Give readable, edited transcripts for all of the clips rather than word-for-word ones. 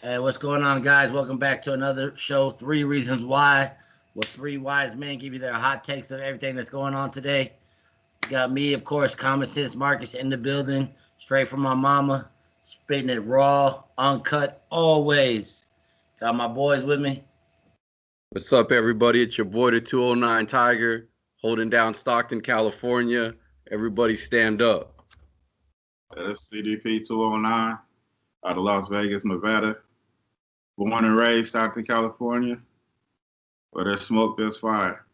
Hey, what's going on, guys? Welcome back to another show, Three Reasons Why, where three wise men give you their hot takes of everything that's going on today. You got me, of course, Common Sense Marcus in the building, straight from my mama, spitting it raw, uncut, always. Got my boys with me. What's up, everybody? It's your boy, the 209 Tiger, holding down Stockton, California. Everybody stand up. That's CDP 209 out of Las Vegas, Nevada. Born and raised Stockton, California. Where there's smoke, there's fire.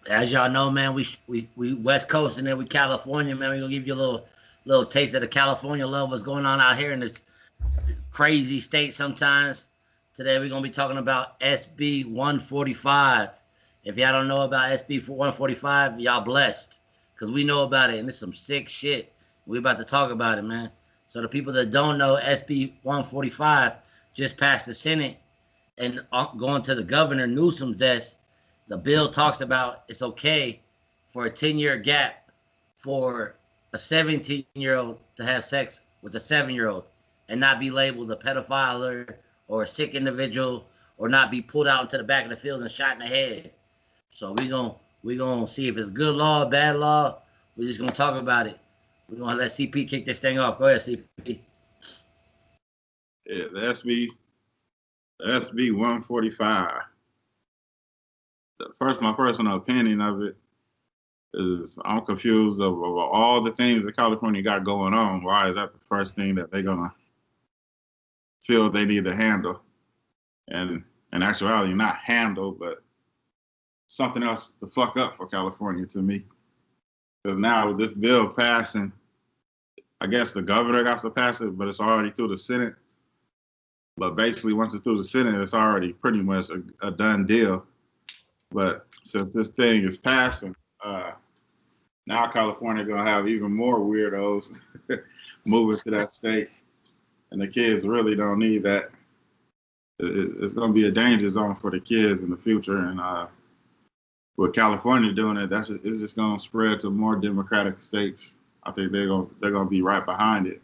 As y'all know, man, we West Coast and then we California, man. We're gonna give you a little taste of the California love, what's going on out here in this crazy state sometimes. Today we're gonna be talking about SB-145. If y'all don't know about SB-145, y'all blessed, because we know about it and it's some sick shit. We about to talk about it, man. So the people that don't know, SB-145 just passed the Senate and going to the governor Newsom's desk. The bill talks about it's okay for a 10-year gap for a 17-year-old to have sex with a 7-year-old and not be labeled a pedophile or a sick individual, or not be pulled out into the back of the field and shot in the head. So we gonna see if it's good law, bad law. We're just gonna talk about it. We're gonna let CP kick this thing off. Go ahead, CP. Yeah, the SB 145. First, my personal opinion of it is I'm confused of all the things that California got going on. Why is that the first thing that they're gonna feel they need to handle? And in actuality, not handle, but something else to fuck up for California to me. Because now with this bill passing, I guess the governor has to pass it, but it's already through the Senate. But basically, once it's through the Senate, it's already pretty much a done deal. But since this thing is passing, now California gonna have even more weirdos moving to that state, and the kids really don't need that. It's gonna be a danger zone for the kids in the future, and with California doing it, it's just gonna spread to more Democratic states. I think they're gonna be right behind it.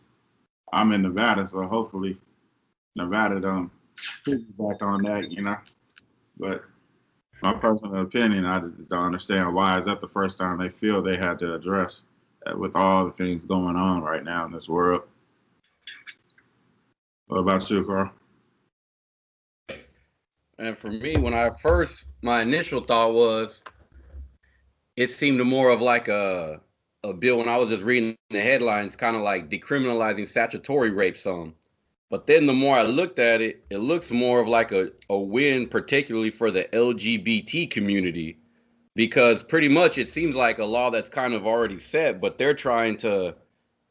I'm in Nevada, so hopefully Nevada don't piggyback on that, you know. But my personal opinion, I just don't understand why is that the first time they feel they had to address with all the things going on right now in this world. What about you, Carl? And for me, my initial thought was, it seemed more of like a bill when I was just reading the headlines, kind of like decriminalizing statutory rape some. But then the more I looked at it, it looks more of like a win, particularly for the LGBT community, because pretty much it seems like a law that's kind of already set, but they're trying to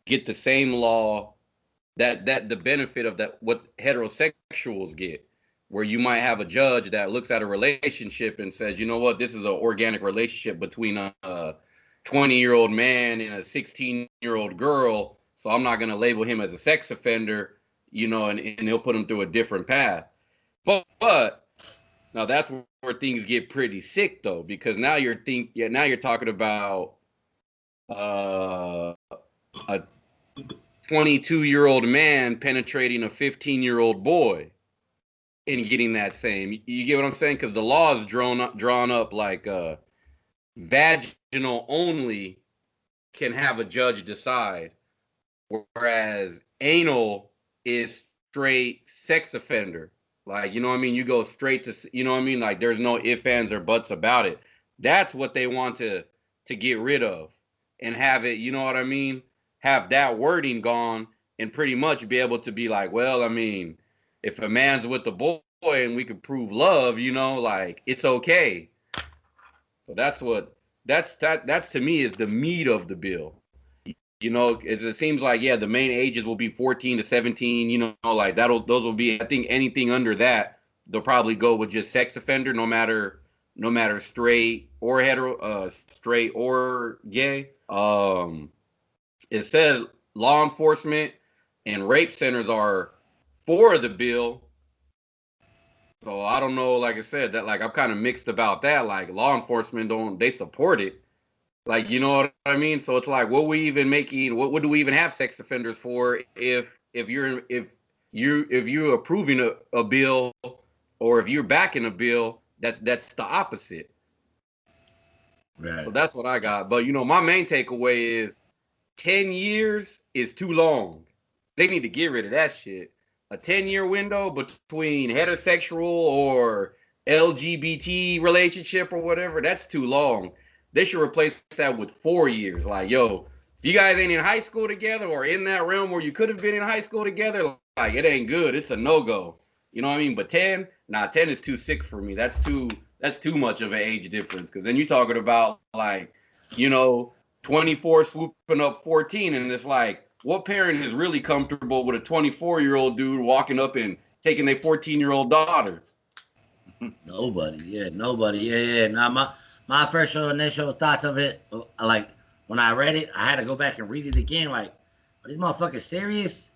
get the same law that the benefit of that what heterosexuals get, where you might have a judge that looks at a relationship and says, you know what, this is an organic relationship between a 20-year-old man and a 16-year-old girl, so I'm not going to label him as a sex offender, you know, and he'll put him through a different path. But now that's where things get pretty sick, though, because now you're talking about a 22-year-old man penetrating a 15-year-old boy and getting that same. You get what I'm saying? Because the law is drawn up like vaginal only can have a judge decide, whereas anal is straight sex offender. Like, you know what I mean? You go straight to, you know what I mean? Like, there's no ifs, ands, or buts about it. That's what they want to get rid of and have it, you know what I mean? Have that wording gone and pretty much be able to be like, well, I mean, if a man's with the boy and we could prove love, you know, like, it's okay. So that's to me is the meat of the bill. You know, it seems like, yeah, the main ages will be 14 to 17, you know, like those will be, I think anything under that, they'll probably go with just sex offender, no matter straight or hetero, straight or gay. It said law enforcement and rape centers are for the bill. So I don't know, like I said, that like I'm kind of mixed about that. Like law enforcement they support it. Like, you know what I mean? So it's like, what do we even have sex offenders for if you if you're approving a bill or if you're backing a bill, that's the opposite. Right. So that's what I got. But my main takeaway is 10 years is too long. They need to get rid of that shit. A 10-year window between heterosexual or LGBT relationship or whatever, that's too long. They should replace that with 4 years. Like, yo, if you guys ain't in high school together or in that realm where you could have been in high school together, like, it ain't good. It's a no-go. You know what I mean? But 10 is too sick for me. That's too much of an age difference. Because then you're talking about, like, 24 swooping up 14, and it's like, what parent is really comfortable with a 24-year-old dude walking up and taking their 14-year-old daughter? Nobody. Yeah. Now my first initial thoughts of it, like when I read it, I had to go back and read it again. Like, are these motherfuckers serious?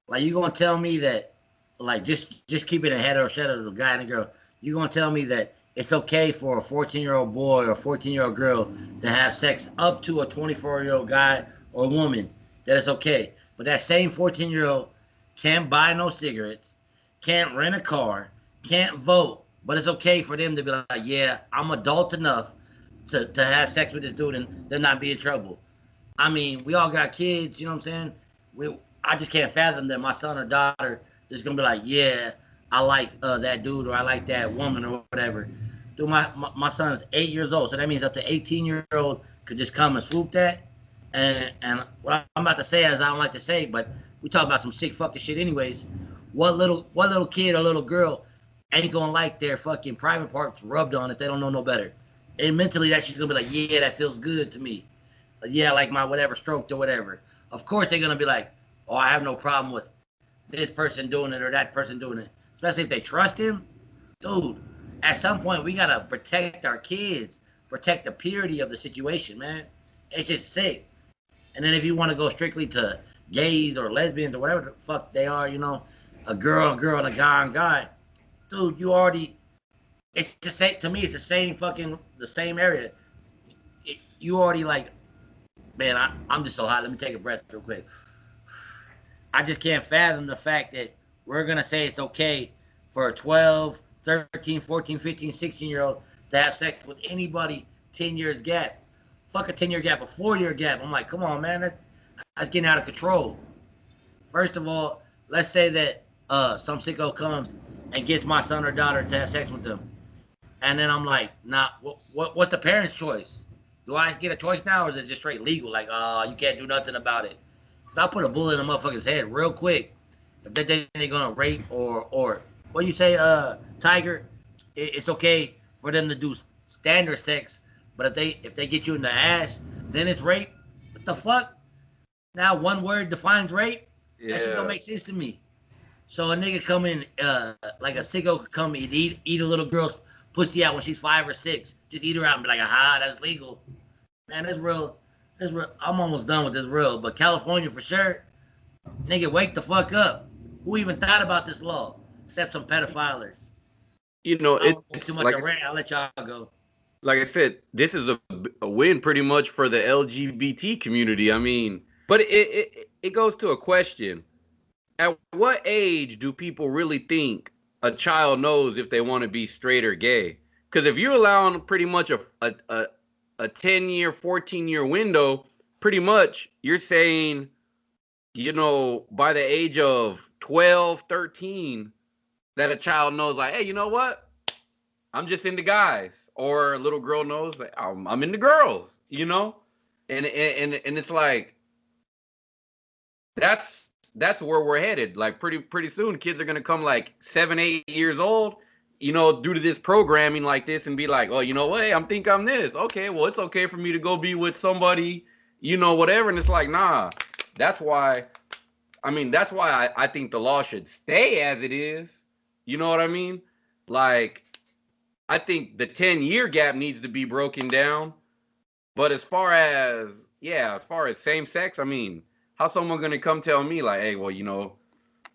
Like, you gonna tell me that, like, just keeping a heterosexual guy and a girl, you gonna tell me that it's okay for a 14-year-old boy or a 14-year-old girl to have sex up to a 24-year-old guy or woman? That it's okay. But that same 14-year-old can't buy no cigarettes, can't rent a car, can't vote. But it's okay for them to be like, yeah, I'm adult enough to have sex with this dude and they're not be in trouble. I mean, we all got kids, you know what I'm saying? I just can't fathom that my son or daughter is going to be like, yeah, I like that dude or I like that woman or whatever. Dude, my son is 8 years old, so that means up to 18-year-old could just come and swoop that. And what I'm about to say is I don't like to say, but we talk about some sick fucking shit anyways. What little kid or little girl ain't gonna like their fucking private parts rubbed on if they don't know no better? And mentally that shit's gonna be like, yeah, that feels good to me. Yeah, like my whatever stroked or whatever. Of course they're gonna be like, oh, I have no problem with this person doing it or that person doing it. Especially if they trust him. Dude, at some point we gotta protect our kids, protect the purity of the situation, man. It's just sick. And then if you want to go strictly to gays or lesbians or whatever the fuck they are, a girl and a guy, dude, you already, it's the same, to me, it's the same area. You already like, man, I'm just so hot. Let me take a breath real quick. I just can't fathom the fact that we're going to say it's okay for a 12, 13, 14, 15, 16-year-old to have sex with anybody 10 years gap. Fuck a 10-year gap, a 4-year gap. I'm like, come on, man, that's getting out of control. First of all, let's say that some sicko comes and gets my son or daughter to have sex with them, and then I'm like, nah, what's the parent's choice? Do I get a choice now, or is it just straight legal? Like, you can't do nothing about it. Cause I'll put a bullet in a motherfucker's head real quick if they think they're gonna rape or what you say, Tiger? It's okay for them to do standard sex. But if they get you in the ass, then it's rape. What the fuck? Now one word defines rape? Yeah. That shit don't make sense to me. So a nigga come in, like a sicko could come and eat a little girl's pussy out when she's 5 or 6. Just eat her out and be like, aha, that's legal. Man, that's real. I'm almost done with this real. But California for sure, nigga, wake the fuck up. Who even thought about this law? Except some pedophilers. It's too much like I'll let y'all go. Like I said, this is a win pretty much for the LGBT community. I mean, but it goes to a question. At what age do people really think a child knows if they want to be straight or gay? Because if you're allowing pretty much a 10-year, 14-year window, pretty much you're saying, by the age of 12, 13, that a child knows like, hey, you know what? I'm just into guys, or a little girl knows that I'm into girls, and it's like that's where we're headed. Like pretty soon, kids are gonna come like 7, 8 years old, due to this programming like this, and be like, oh, you know what? Hey, I'm this. Okay, well, it's okay for me to go be with somebody, whatever. And it's like, nah. That's why I think the law should stay as it is. You know what I mean? Like, I think the 10-year gap needs to be broken down. But as far as same sex, I mean, how's someone going to come tell me like, hey, well,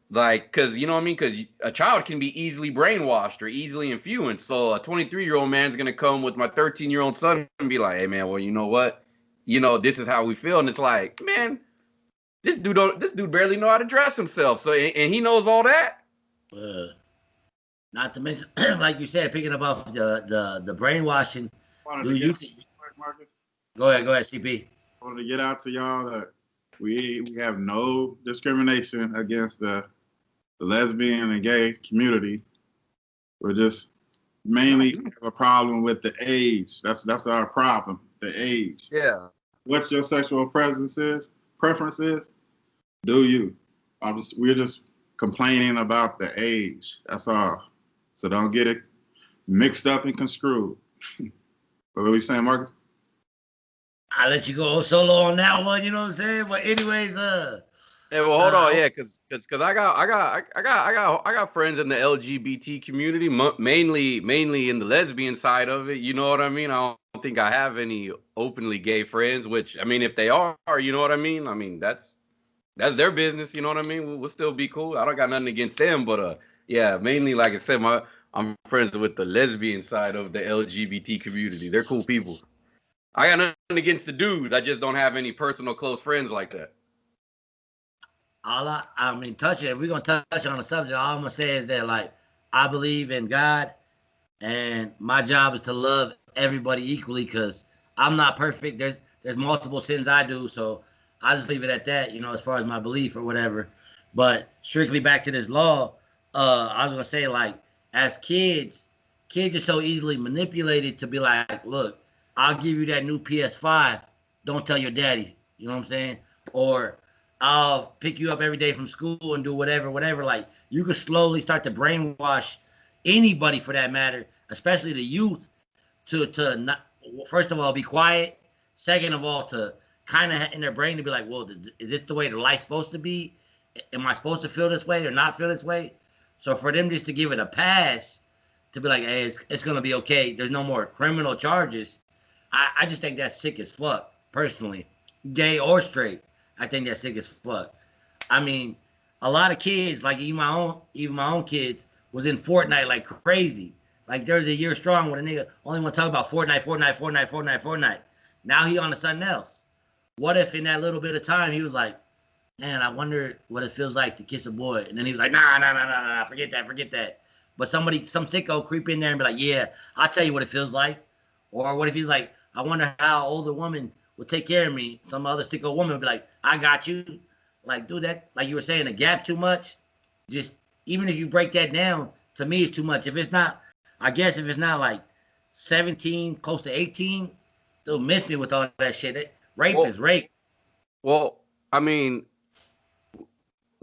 like, because, you know what I mean? Because a child can be easily brainwashed or easily influenced. So a 23-year-old man's going to come with my 13-year-old son and be like, hey, man, well, you know what? This is how we feel. And it's like, man, this dude barely know how to dress himself. So and he knows all that. Not to mention, like you said, picking up off the brainwashing. Do you? Go ahead, CP. I wanted to get out to y'all that we have no discrimination against the lesbian and gay community. We're just mainly have a problem with the age. That's our problem, the age. Yeah. What your sexual preference is, do you? We're just complaining about the age. That's all. So don't get it mixed up and construed. What were you saying, Marcus? I'll let you go solo on that one. You know what I'm saying? But anyways, Yeah, well, hold on, yeah, because I got friends in the LGBT community, mainly in the lesbian side of it. You know what I mean? I don't think I have any openly gay friends. Which, I mean, if they are, you know what I mean? I mean, that's their business. You know what I mean? We'll still be cool. I don't got nothing against them, but yeah, mainly, like I said, I'm friends with the lesbian side of the LGBT community. They're cool people. I got nothing against the dudes. I just don't have any personal close friends like that. If we're gonna touch on the subject, all I'm gonna say is that, like, I believe in God, and my job is to love everybody equally, because I'm not perfect. There's multiple sins I do, so I just leave it at that, as far as my belief or whatever. But strictly back to this law, I was gonna say, like, as kids are so easily manipulated to be like, look, I'll give you that new PS5. Don't tell your daddy. You know what I'm saying? Or I'll pick you up every day from school and do whatever. Like, you could slowly start to brainwash anybody, for that matter, especially the youth, to not, first of all, be quiet. Second of all, to kind of in their brain to be like, well, is this the way the life's supposed to be? Am I supposed to feel this way or not feel this way? So for them just to give it a pass, to be like, hey, it's going to be okay, there's no more criminal charges, I just think that's sick as fuck, personally. Gay or straight, I think that's sick as fuck. I mean, a lot of kids, like even my own kids, was in Fortnite like crazy. Like, there was a year strong when a nigga only want to talk about Fortnite. Now he on to something else. What if in that little bit of time he was like, man, I wonder what it feels like to kiss a boy. And then he was like, nah, forget that. But some sicko creep in there and be like, yeah, I'll tell you what it feels like. Or what if he's like, I wonder how an older woman would take care of me. Some other sicko woman would be like, I got you. Like, dude, that, like you were saying, the gap's too much. Just, even if you break that down, to me, it's too much. If it's not like 17, close to 18, they'll miss me with all that shit. Rape is rape. Well, I mean,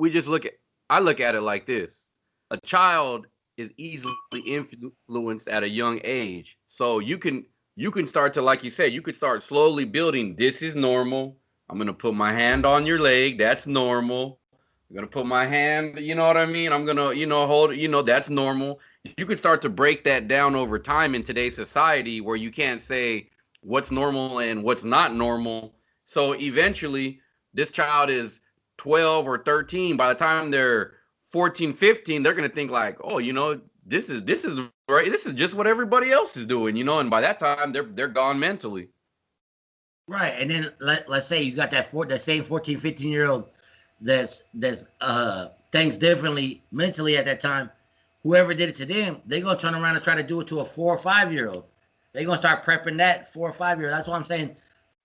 I look at it like this. A child is easily influenced at a young age. So you can start to, like you said, you could start slowly building. This is normal. I'm going to put my hand on your leg. That's normal. I'm going to put my hand, you know what I mean? I'm going to, hold, that's normal. You could start to break that down over time in today's society, where you can't say what's normal and what's not normal. So eventually this child is 12 or 13. By the time they're 14, 15, they're going to think like, oh, this is right. This is just what everybody else is doing, and by that time they're gone mentally. Right. And then let's say you got that same 14, 15-year-old that's thinks differently mentally at that time. Whoever did it to them, they're going to turn around and try to do it to a 4 or 5-year-old. They're going to start prepping that 4 or 5-year-old. That's what I'm saying.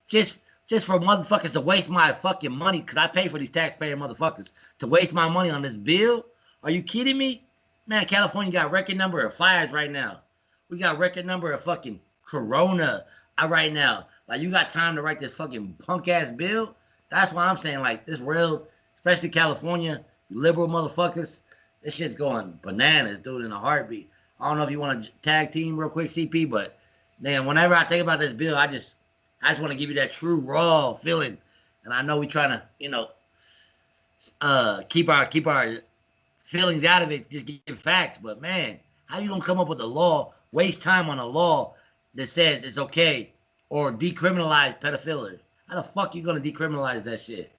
Just for motherfuckers to waste my fucking money, because I pay for these taxpayer motherfuckers, to waste my money on this bill? Are you kidding me? Man, California got record number of fires right now. We got record number of fucking corona right now. Like, you got time to write this fucking punk-ass bill? That's why I'm saying, like, this real, especially California, liberal motherfuckers, this shit's going bananas, dude, in a heartbeat. I don't know if you want to tag team real quick, CP, but, man, whenever I think about this bill, I just want to give you that true raw feeling. And I know we trying to, keep our feelings out of it, just give facts. But, man, how you going to come up with a law, waste time on a law that says it's okay, or decriminalize pedophilia? How the fuck you going to decriminalize that shit?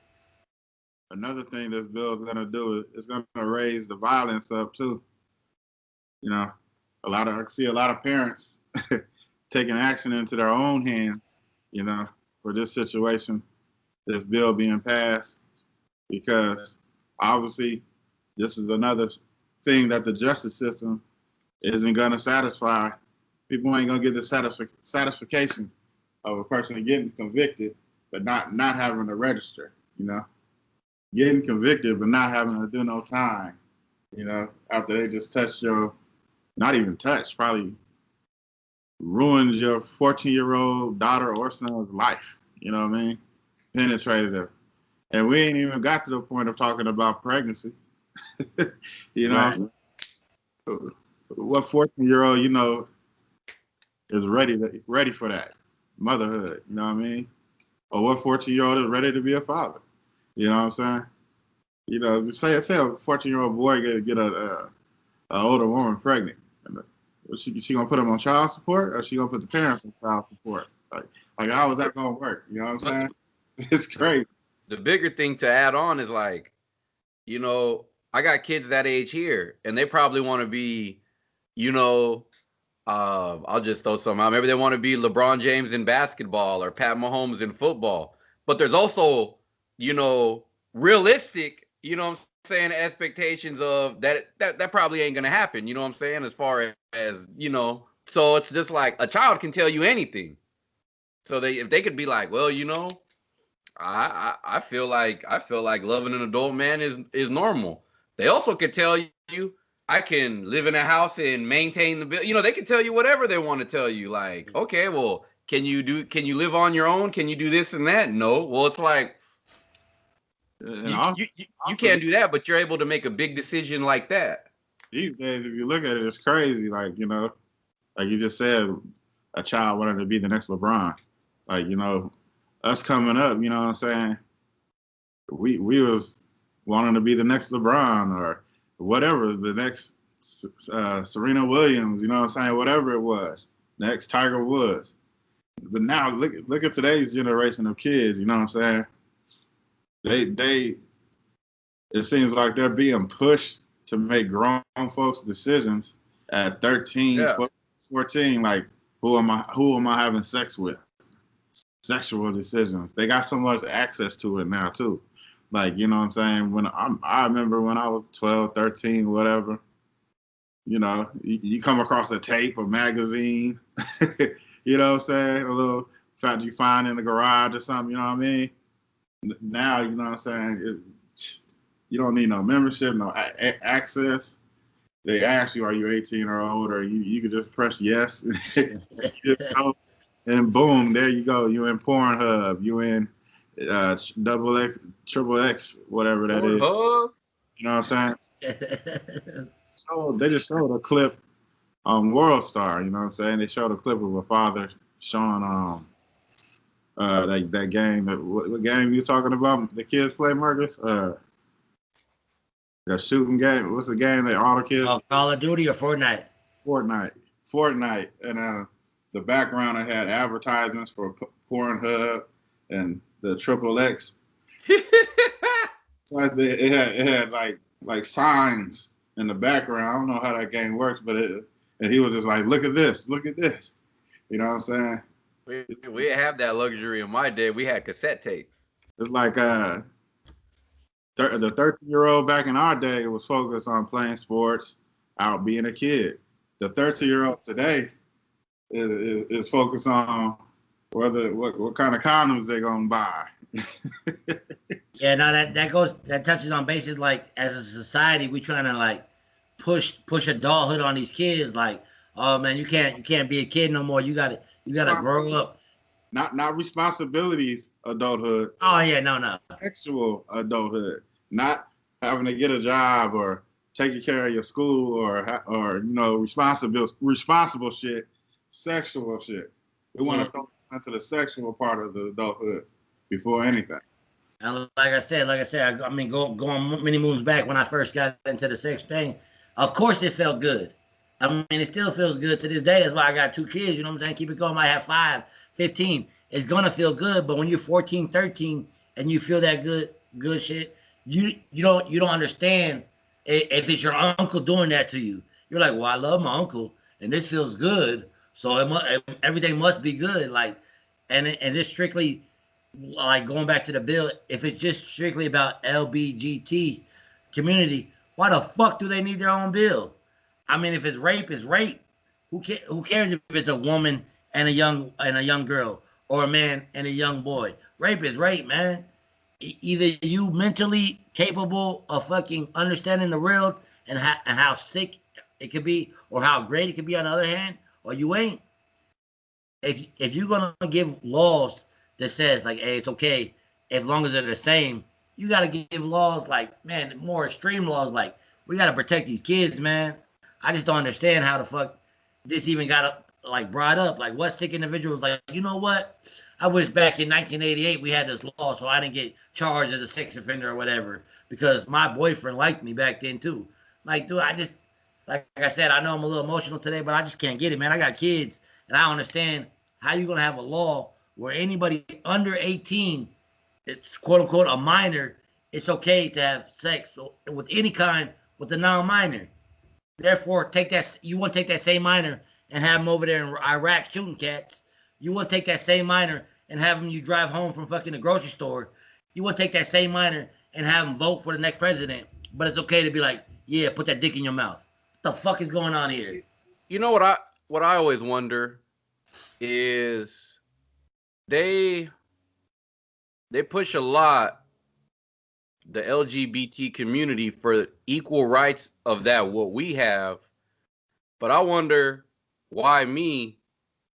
Another thing this bill is going to do is going to raise the violence up, too. I see a lot of parents taking action into their own hands, for this situation, this bill being passed. because obviously this is another thing that the justice system isn't going to satisfy. People ain't going to get the satisfaction of a person getting convicted but not having to register, you know, getting convicted but not having to do no time, you know, after they just touched your, not even touched, probably ruined your 14-year-old daughter or son's life, you know what I mean? Penetrated her. And we ain't even got to the point of talking about pregnancy. You know, Right. what 14-year-old, you know, is ready for that motherhood, you know what I mean? Or what 14-year-old is ready to be a father? You know what I'm saying? You know, say a 14-year-old boy get a older woman pregnant. She gonna put him on child support, or she gonna put the parents on child support? Like how is that gonna work? You know what I'm saying? It's crazy. The bigger thing to add on is like, you know, I got kids that age here, and they probably want to be, you know, I'll just throw some out. Maybe they want to be LeBron James in basketball or Pat Mahomes in football. But there's also, you know, realistic, you know what I'm saying, expectations of that probably ain't gonna happen, you know what I'm saying, as far as, you know. So it's just like a child can tell you anything. So if they could be like, well, you know, I feel like loving an adult man is normal. They also could tell you I can live in a house and maintain the bill. You know, they can tell you whatever they want to tell you. Like, okay, well, can you live on your own? Can you do this and that? No. Well, it's like you can't do that, but you're able to make a big decision like that. These days, if you look at it, it's crazy. Like, you know, like you just said, a child wanted to be the next LeBron. Like, you know, us coming up, you know what I'm saying? We was wanting to be the next LeBron or whatever, the next Serena Williams, you know what I'm saying? Whatever it was, next Tiger Woods. But now look at today's generation of kids, you know what I'm saying? They it seems like they're being pushed to make grown folks decisions at 13, Yeah. 12, 14, like who am I having sex with? Sexual decisions. They got so much access to it now too. Like, you know what I'm saying? I remember when I was 12, 13, whatever, you know, you come across a tape, a magazine, you know what I'm saying? A little fact you find in the garage or something, you know what I mean? Now, you know what I'm saying? You don't need no membership, no access. They ask you, are you 18 or older? You can just press yes. And boom, there you go. You in Pornhub. You in XX, triple X, whatever that is. You know what I'm saying? So they just showed a clip on World Star. You know what I'm saying? They showed a clip of a father showing that game. What game you talking about? The kids play, Marcus? The shooting game. What's the game that all the kids? Call of Duty or Fortnite? Fortnite, and the background it had advertisements for Pornhub and the triple X. So it had like signs in the background. I don't know how that game works, but and he was just like, look at this. You know what I'm saying? We didn't have that luxury in my day. We had cassette tapes. It's like the 13-year-old back in our day was focused on playing sports, out being a kid. The 13-year-old today is focused on what kind of condoms they're gonna buy. Yeah, no, that touches on bases like as a society we trying to like push adulthood on these kids. Like, oh man, you can't be a kid no more. You gotta grow up. Not responsibilities, adulthood. Oh yeah, no. Sexual adulthood, not having to get a job or taking care of your school or you know responsible shit, sexual shit. We want to go into the sexual part of the adulthood before anything. And like I said, I mean, going many moons back when I first got into the sex thing, of course it felt good. I mean, it still feels good to this day. That's why I got 2 kids, you know what I'm saying? Keep it going. I have 5, 15. It's going to feel good. But when you're 14, 13, and you feel that good shit, you don't understand if it's your uncle doing that to you. You're like, well, I love my uncle, and this feels good. So everything must be good. Like, and it's strictly like going back to the bill, if it's just strictly about LBGT community, why the fuck do they need their own bill? I mean, if it's rape, it's rape. Who cares if it's a woman and a young girl, or a man and a young boy? Rape is rape, man. Either you mentally capable of fucking understanding the world and how sick it could be, or how great it could be on the other hand, or you ain't. If you're gonna give laws that says like, hey, it's okay as long as they're the same, you gotta give laws like, man, more extreme laws like, we gotta protect these kids, man. I just don't understand how the fuck this even got like brought up. Like, what sick individuals like, you know what? I wish back in 1988 we had this law so I didn't get charged as a sex offender or whatever because my boyfriend liked me back then too. Like, dude, I just like I said, I know I'm a little emotional today, but I just can't get it, man. I got kids, and I don't understand how you gonna have a law where anybody under 18, it's quote unquote a minor, it's okay to have sex with any kind with a non-minor. Therefore, you want to take that same minor and have him over there in Iraq shooting cats. You want to take that same minor and have him you drive home from fucking the grocery store. You want to take that same minor and have him vote for the next president. But it's okay to be like, yeah, put that dick in your mouth. What the fuck is going on here? You know what I always wonder is they push a lot the LGBT community for equal rights of that what we have, but I wonder why me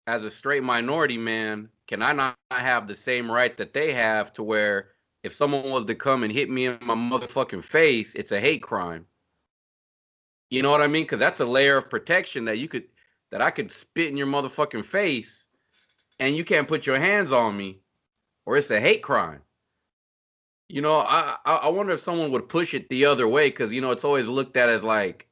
as a straight minority man can I not have the same right that they have, to where if someone was to come and hit me in my motherfucking face, it's a hate crime. You know what I mean? Because that's a layer of protection that I could spit in your motherfucking face and you can't put your hands on me, or it's a hate crime. You know, I wonder if someone would push it the other way, because, you know, it's always looked at as like,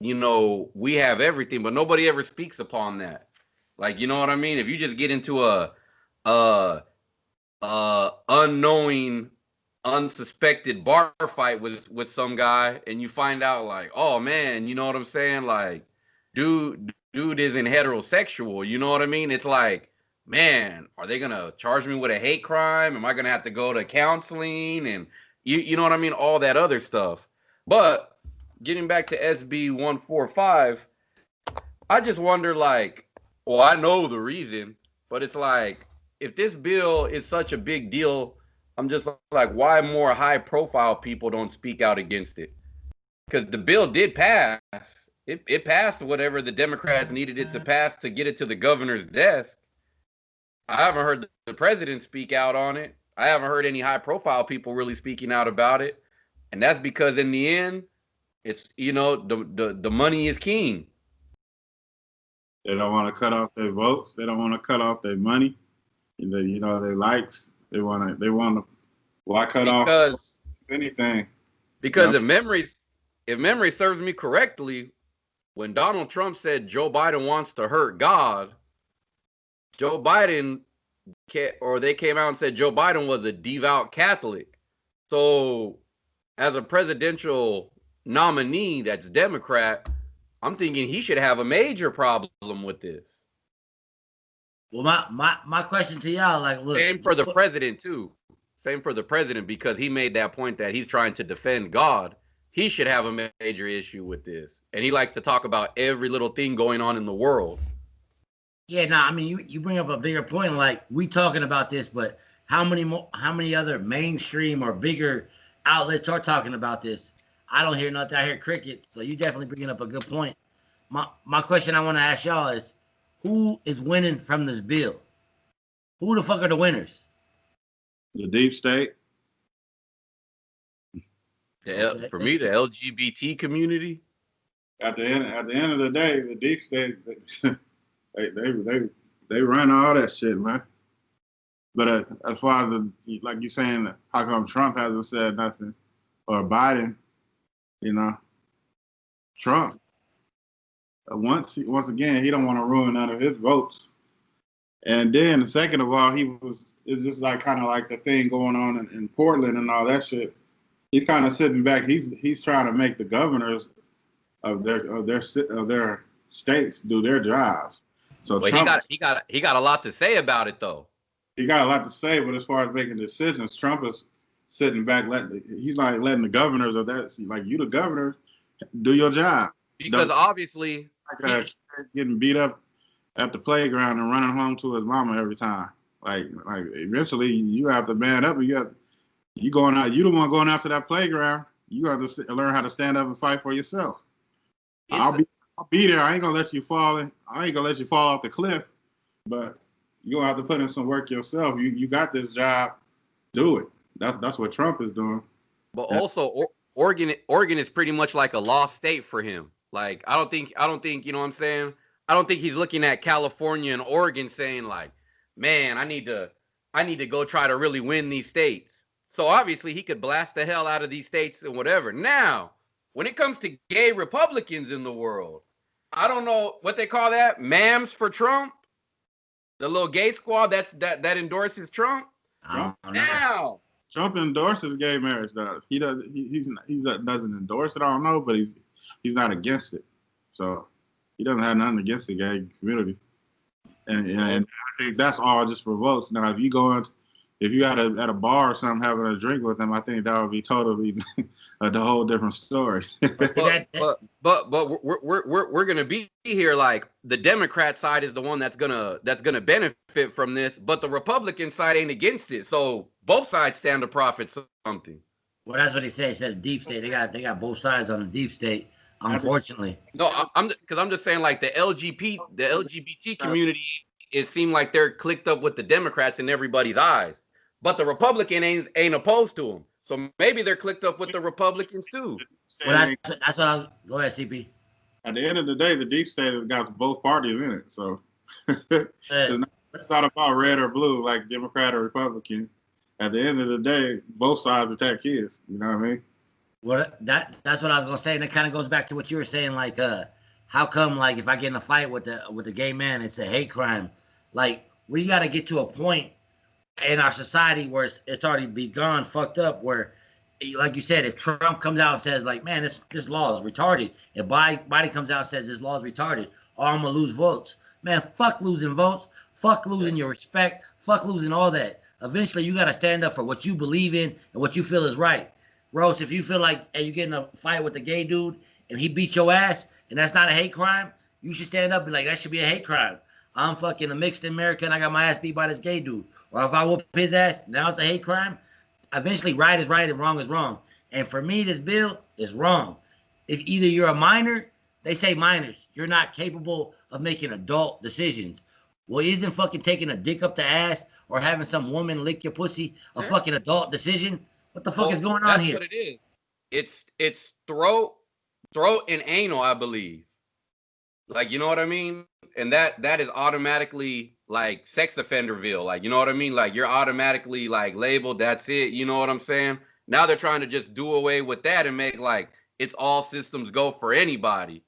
you know, we have everything, but nobody ever speaks upon that. Like, you know what I mean? If you just get into a unknowing, unsuspected bar fight with some guy, and you find out like, oh man, you know what I'm saying? Like, dude isn't heterosexual. You know what I mean? It's like, man, are they gonna charge me with a hate crime? Am I gonna have to go to counseling? And you know what I mean? All that other stuff. But getting back to SB-145, I just wonder, like, well, I know the reason, but it's like, if this bill is such a big deal, I'm just like, why more high profile people don't speak out against it? Because the bill did pass. It passed whatever the Democrats needed it to pass to get it to the governor's desk. I haven't heard the president speak out on it. I haven't heard any high profile people really speaking out about it. And that's because in the end, it's, you know, the money is king. They don't want to cut off their votes. They don't want to cut off their money. You know, their likes. They want to. Why cut off anything? Because if memory serves me correctly, when Donald Trump said Joe Biden wants to hurt God, Joe Biden, they came out and said Joe Biden was a devout Catholic. So, as a presidential nominee that's Democrat, I'm thinking he should have a major problem with this. Well, my question to y'all, like, look. Same for the president too. Same for the president, because he made that point that he's trying to defend God. He should have a major issue with this, and he likes to talk about every little thing going on in the world. Yeah, I mean, you bring up a bigger point. Like, we talking about this, but how many other mainstream or bigger outlets are talking about this? I don't hear nothing. I hear crickets. So you definitely bringing up a good point. My question I want to ask y'all is, who is winning from this bill? Who the fuck are the winners? The deep state. For me, the LGBT community. At the end of the day, the deep state, they run all that shit, man. But as far as like you saying, how come Trump hasn't said nothing, or Biden? You know, Trump. Once again, he don't want to ruin none of his votes. And then, second of all, is just like kind of like the thing going on in Portland and all that shit. He's kind of sitting back. He's trying to make the governors of their states do their jobs. So Trump, he got a lot to say about it though. he got a lot to say, but as far as making decisions, Trump is sitting back. He's not letting the governors of that. Like you, the governor, do your job. Because obviously, getting beat up at the playground and running home to his mama every time. Like eventually you have to man up and you going out. You the one going after that playground. You have to learn how to stand up and fight for yourself. I'll be there. I ain't gonna let you fall. I ain't gonna let you fall off the cliff. But you gonna have to put in some work yourself. You got this job. Do it. That's what Trump is doing. But also, Oregon is pretty much like a lost state for him. Like I don't think you know what I'm saying. I don't think he's looking at California and Oregon saying like, man, I need to go try to really win these states. So obviously he could blast the hell out of these states and whatever. Now, when it comes to gay Republicans in the world, I don't know what they call that. Mams for Trump, the little gay squad that endorses Trump. Now Trump endorses gay marriage, though. He doesn't endorse it. I don't know, but he's not against it. So he doesn't have nothing against the gay community. And I think that's all just for votes. Now, if you at a bar or something having a drink with him, I think that would be totally the whole different story. but we're gonna be here like the Democrat side is the one that's gonna benefit from this, but the Republican side ain't against it. So both sides stand to profit something. Well, that's what he said. He said deep state. They got both sides on the deep state. Unfortunately. No, I'm just saying like the LGBT community, it seemed like they're clicked up with the Democrats in everybody's eyes, but the Republican ain't opposed to them. So maybe they're clicked up with the Republicans too. Well, that's what I'll go ahead, CP. At the end of the day, the deep state has got both parties in it. So it's not about red or blue, like Democrat or Republican. At the end of the day, both sides attack kids. You know what I mean? Well, that's what I was gonna say, and it kind of goes back to what you were saying. Like, how come, like, if I get in a fight with the gay man, it's a hate crime? Like, we got to get to a point in our society where it's already begun fucked up. Where, like you said, if Trump comes out and says, like, man, this law is retarded. If Biden comes out and says this law is retarded, or I'm gonna lose votes, man, fuck losing votes, fuck losing your respect, fuck losing all that. Eventually, you got to stand up for what you believe in and what you feel is right. Rose, if you feel like you get in a fight with a gay dude and he beat your ass and that's not a hate crime, you should stand up and be like, that should be a hate crime. I'm fucking a mixed American. I got my ass beat by this gay dude. Or if I whoop his ass, now it's a hate crime. Eventually, right is right and wrong is wrong. And for me, this bill is wrong. If either you're a minor, they say minors, you're not capable of making adult decisions. Well, isn't fucking taking a dick up the ass or having some woman lick your pussy a fucking adult decision? What the fuck is going on here? That's what it is. It's throat and anal, I believe. Like, you know what I mean? And that is automatically like sex offenderville. Like, you know what I mean? Like, you're automatically like labeled. That's it. You know what I'm saying? Now they're trying to just do away with that and make like it's all systems go for anybody.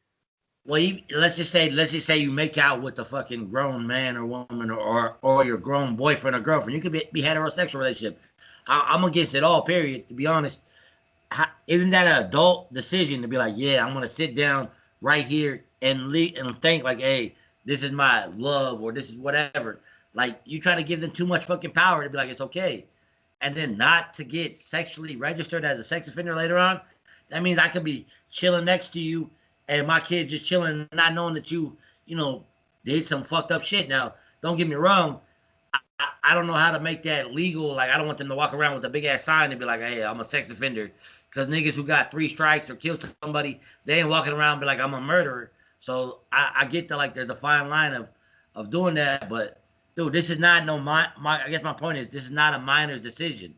Well, let's just say you make out with a fucking grown man or woman or your grown boyfriend or girlfriend. You could be heterosexual relationship. I'm against it all, period, to be honest. Isn't that an adult decision to be like, yeah, I'm going to sit down right here and think like, hey, this is my love or this is whatever. Like, you try to give them too much fucking power to be like, it's okay. And then not to get sexually registered as a sex offender later on. That means I could be chilling next to you and my kid just chilling, not knowing that you did some fucked up shit. Now, don't get me wrong. I don't know how to make that legal. Like, I don't want them to walk around with a big ass sign and be like, hey, I'm a sex offender. Because niggas who got 3 strikes or killed somebody, they ain't walking around and be like, I'm a murderer. So I get that, like, there's a fine line of doing that. But, dude, this is not I guess my point is this is not a minor's decision,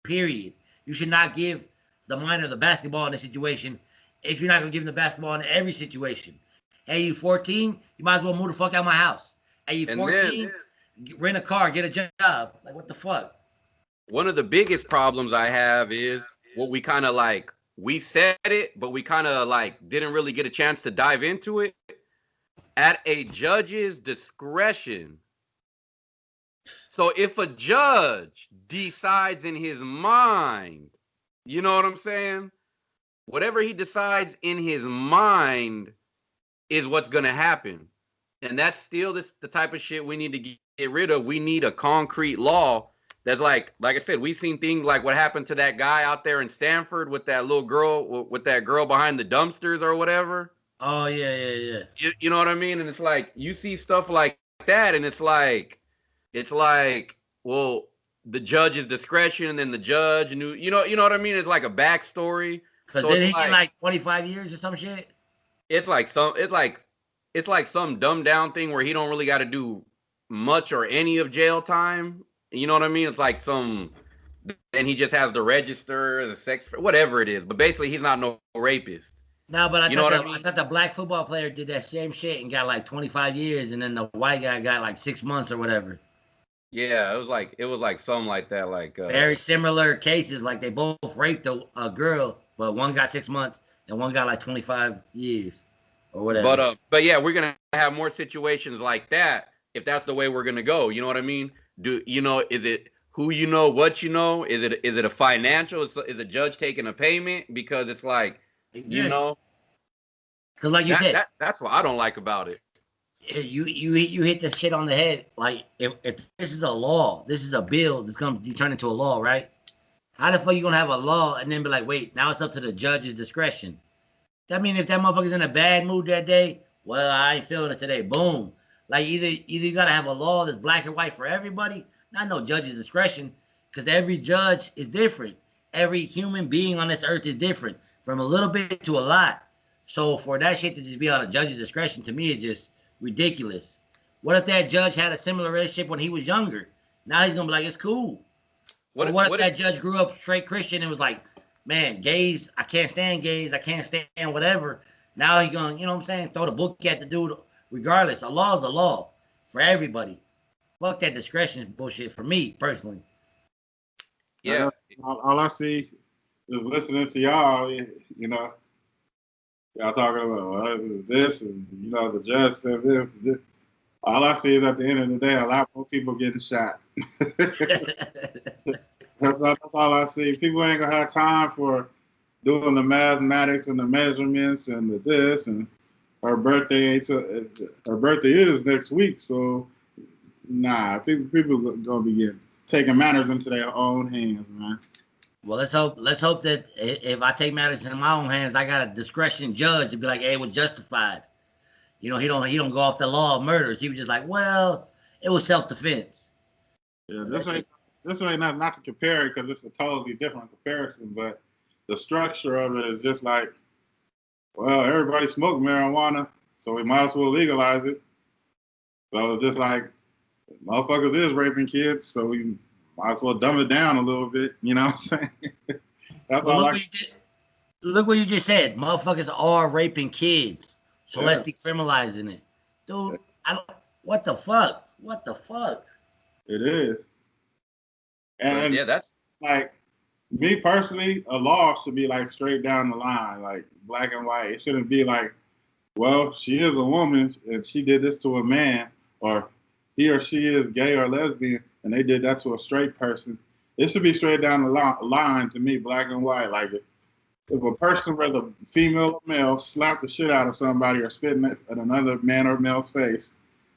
period. You should not give the minor the basketball in this situation if you're not going to give them the basketball in every situation. Hey, you 14? You might as well move the fuck out of my house. Hey, you 14? Rent a car, get a job. Like, what the fuck? One of the biggest problems I have is what we kind of like, we said it, but we kind of like didn't really get a chance to dive into it. At a judge's discretion. So if a judge decides in his mind, you know what I'm saying? Whatever he decides in his mind is what's going to happen. And that's still the type of shit we need to rid of. We need a concrete law that's like I said, we've seen things like what happened to that guy out there in Stanford with that little girl, with that girl behind the dumpsters or whatever. Oh yeah. You know what I mean? And it's like you see stuff like that, and it's like, well, the judge's discretion, and then the judge knew, you know what I mean? It's like a backstory. Because So then it's he get like 25 years or some shit. it's like some dumbed down thing where he don't really got to do much or any of jail time. You know what I mean? It's like and he just has to register the sex, whatever it is. But basically, he's not no rapist. No, but You know what I mean? I thought the black football player did that same shit and got like 25 years, and then the white guy got like 6 months or whatever. Yeah, it was like something like that. Like very similar cases. Like they both raped a girl, but one got 6 months and one got like 25 years or whatever. But yeah, we're gonna have more situations like that if that's the way we're gonna go. You know what I mean? Is it who you know, what you know? Is it a financial? Is a judge taking a payment? Because it's like, because like you said, that's what I don't like about it. You hit the shit on the head. Like if this is a law, this is a bill that's gonna be turned into a law, right? How the fuck you gonna have a law and then be like, wait, now it's up to the judge's discretion? That mean if that motherfucker's in a bad mood that day, well, I ain't feeling it today. Boom. Like either you gotta have a law that's black and white for everybody, not no judge's discretion, because every judge is different. Every human being on this earth is different, from a little bit to a lot. So for that shit to just be on a judge's discretion, to me, it just ridiculous. What if that judge had a similar relationship when he was younger? Now he's gonna be like, it's cool. What if that judge grew up straight Christian and was like, man, gays, I can't stand gays, I can't stand whatever. Now he's gonna, you know what I'm saying, throw the book at the dude regardless. A law is a law for everybody. Fuck that discretion bullshit for me personally. Yeah. All I see is listening to y'all, you know, y'all talking about, well, this, and, you know, the judge said this. All I see is at the end of the day, a lot more people getting shot. That's all I see. People ain't going to have time for doing the mathematics and the measurements and the this. And her birthday is next week. So, nah, people are going to be taking matters into their own hands, man. Well, let's hope that if I take matters into my own hands, I got a discretion judge to be like, hey, it was justified. You know, he don't go off the law of murders. He was just like, well, it was self-defense. Yeah, this ain't not to compare it because it's a totally different comparison, but the structure of it is just like, well, everybody smoked marijuana, so we might as well legalize it. So just like motherfuckers is raping kids, so we might as well dumb it down a little bit. You know what I'm saying? That's well, look what you just said. Motherfuckers are raping kids. So let's decriminalizing it. Dude, what the fuck? What the fuck? It is. And yeah, that's like me personally, a law should be like straight down the line, like black and white. It shouldn't be like, well, she is a woman and she did this to a man, or he or she is gay or lesbian and they did that to a straight person. It should be straight down the line to me, black and white. Like if a person, whether female or male, slap the shit out of somebody or spit at another man or male's face,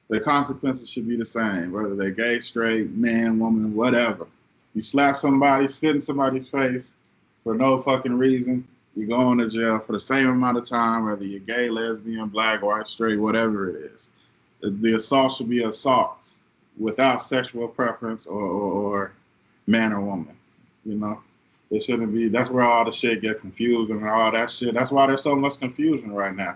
the consequences should be the same, whether they're gay, straight, man, woman, whatever. You slap somebody, spit in somebody's face for no fucking reason, you're going to jail for the same amount of time, whether you're gay, lesbian, black, white, straight, whatever it is. The assault should be assault without sexual preference or man or woman, you know? It shouldn't be. That's where all the shit get confused and all that shit. That's why there's so much confusion right now.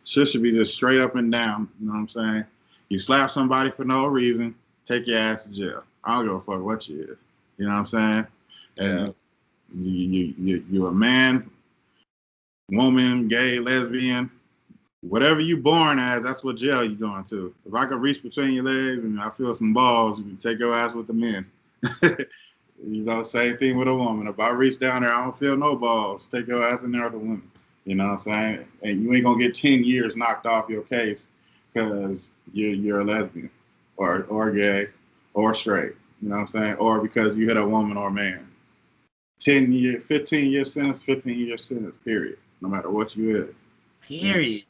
Shit should be just straight up and down. You know what I'm saying? You slap somebody for no reason, take your ass to jail. I don't give a fuck what you is. You know what I'm saying? And you're a man, woman, gay, lesbian, whatever you born as, that's what jail you going to. If I could reach between your legs and I feel some balls, you can take your ass with the men. You know, same thing with a woman. If I reach down there, I don't feel no balls. Take your ass in there with the women. You know what I'm saying? And you ain't gonna get 10 years knocked off your case because you're a lesbian or gay or straight. You know what I'm saying? Or because you hit a woman or a man. 15 year sentence, period. No matter what you is. Period.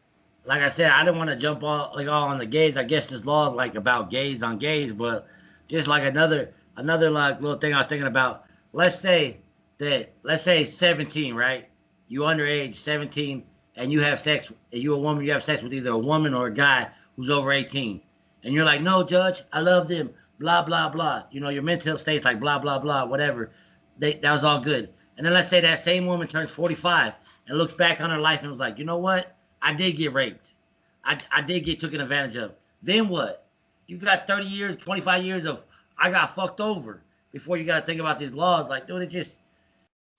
like I said, I didn't want to jump all on the gays. I guess this law is like about gays on gays, but just like another like little thing I was thinking about. Let's say 17, right? You underage 17, and you have sex. And you a woman. You have sex with either a woman or a guy who's over 18, and you're like, no, judge, I love them. Blah blah blah. You know your mental state's like blah blah blah. Whatever. That was all good. And then let's say that same woman turns 45 and looks back on her life and was like, you know what? I did get raped. I did get taken advantage of. Then what? You got 30 years, 25 years of I got fucked over before you got to think about these laws. Like, dude,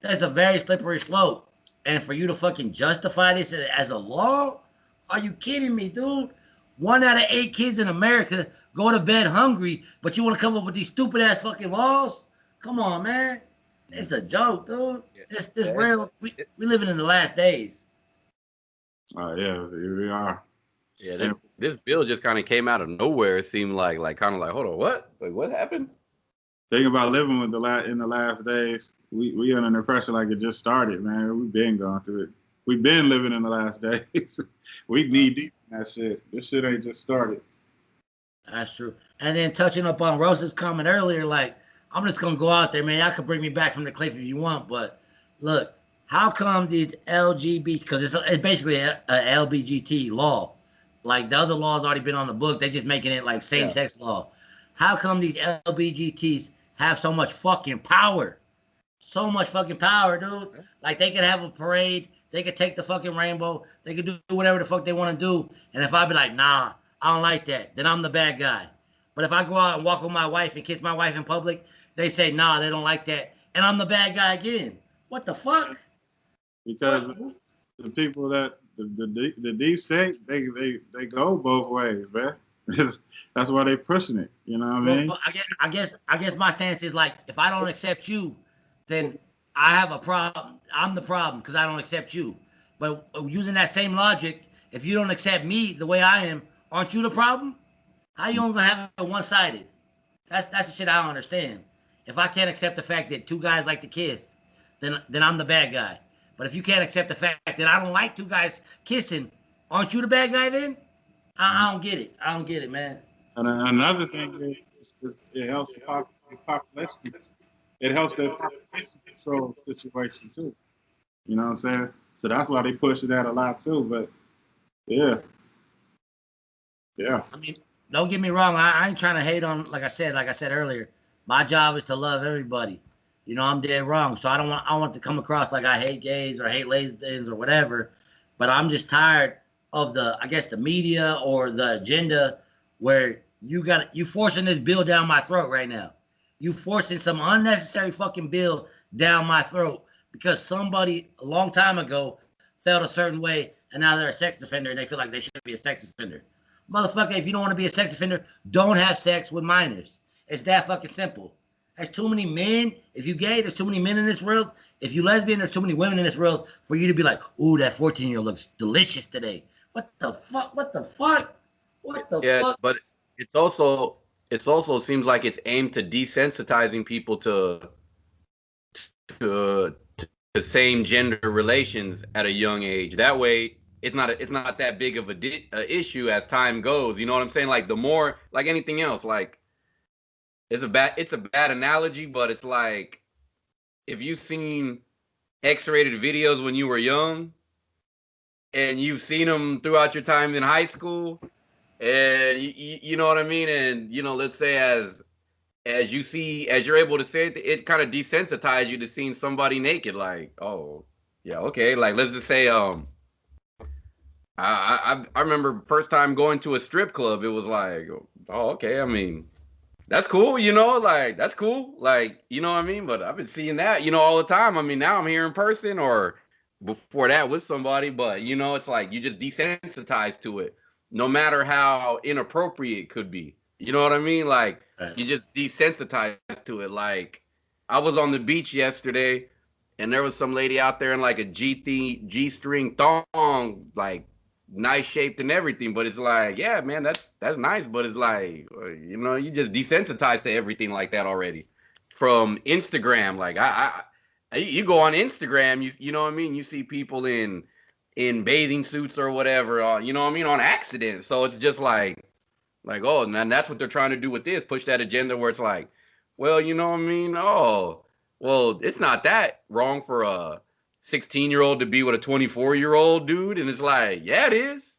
that's a very slippery slope. And for you to fucking justify this as a law? Are you kidding me, dude? 1 out of 8 kids in America go to bed hungry, but you want to come up with these stupid ass fucking laws? Come on, man. It's a joke, dude. This real. We living in the last days. Yeah, here we are. Yeah, this bill just kind of came out of nowhere. It seemed like kind of like, hold on, what? Like, what happened? Think about living with in the last days. We under the pressure like it just started, man. We've been going through it. We've been living in the last days. We knee deep in that shit. This shit ain't just started. That's true. And then touching up on Rose's comment earlier, like, I'm just gonna go out there, man. Y'all can bring me back from the cliff if you want, but look, how come these LGBT? Because it's basically a LBGT law. Like the other law's already been on the book. They're just making it like same-sex law. How come these LBGTs have so much fucking power? So much fucking power, dude. Like they could have a parade. They could take the fucking rainbow. They could do whatever the fuck they want to do. And if I be like, nah, I don't like that, then I'm the bad guy. But if I go out and walk with my wife and kiss my wife in public, they say, nah, they don't like that. And I'm the bad guy again. What the fuck? Because the people that the deep state, they go both ways, man. That's why they pushing it. You know what I mean? Well, I guess my stance is like, if I don't accept you, then I have a problem. I'm the problem because I don't accept you. But using that same logic, if you don't accept me the way I am, aren't you the problem? How you only gonna have it one-sided? That's the shit I don't understand. If I can't accept the fact that 2 guys like to kiss, then I'm the bad guy. But if you can't accept the fact that I don't like 2 guys kissing, aren't you the bad guy then? I don't get it. I don't get it, man. And another thing is it helps the population. It helps the population control situation too. You know what I'm saying? So that's why they push it out a lot too. But yeah. I mean, don't get me wrong. I ain't trying to hate on. Like I said earlier, my job is to love everybody. You know, I'm dead wrong. So I don't want to come across like I hate gays or hate lesbians or whatever. But I'm just tired of the media or the agenda where you forcing this bill down my throat right now. You forcing some unnecessary fucking bill down my throat because somebody a long time ago felt a certain way and now they're a sex offender and they feel like they should be a sex offender. Motherfucker, if you don't want to be a sex offender, don't have sex with minors. It's that fucking simple. There's too many men. If you gay, there's too many men in this world. If you lesbian, there's too many women in this world for you to be like, ooh, that 14-year-old looks delicious today. What the fuck? What the fuck? What the fuck? But it's also seems like it's aimed to desensitizing people to the same gender relations at a young age. That way, it's not that big of a issue as time goes. You know what I'm saying? Like the more, like anything else, like it's a bad analogy, but it's like if you've seen X-rated videos when you were young and you've seen them throughout your time in high school, and you know what I mean, and you know, let's say as you're able to say it kind of desensitizes you to seeing somebody naked. Like, oh yeah, okay. Like let's just say I remember first time going to a strip club. It was like, oh, okay. I mean, that's cool, you know, like that's cool. Like, you know what I mean? But I've been seeing that, you know, all the time. I mean, now I'm here in person or before that with somebody, but you know, it's like you just desensitized to it, no matter how inappropriate it could be. You know what I mean? Like you just desensitized to it. Like I was on the beach yesterday and there was some lady out there in like a G-string thong, like nice shaped and everything, but it's like, yeah, man, that's nice, but it's like, you know, you just desensitized to everything like that already from Instagram. Like you go on Instagram, you know what I mean, you see people in in bathing suits or whatever, you know what I mean, on accident. So it's just like, oh, and that's what they're trying to do with this, push that agenda where it's like, well, you know what I mean? Oh, well, it's not that wrong for a 16-year-old to be with a 24-year-old dude. And it's like, yeah, it is.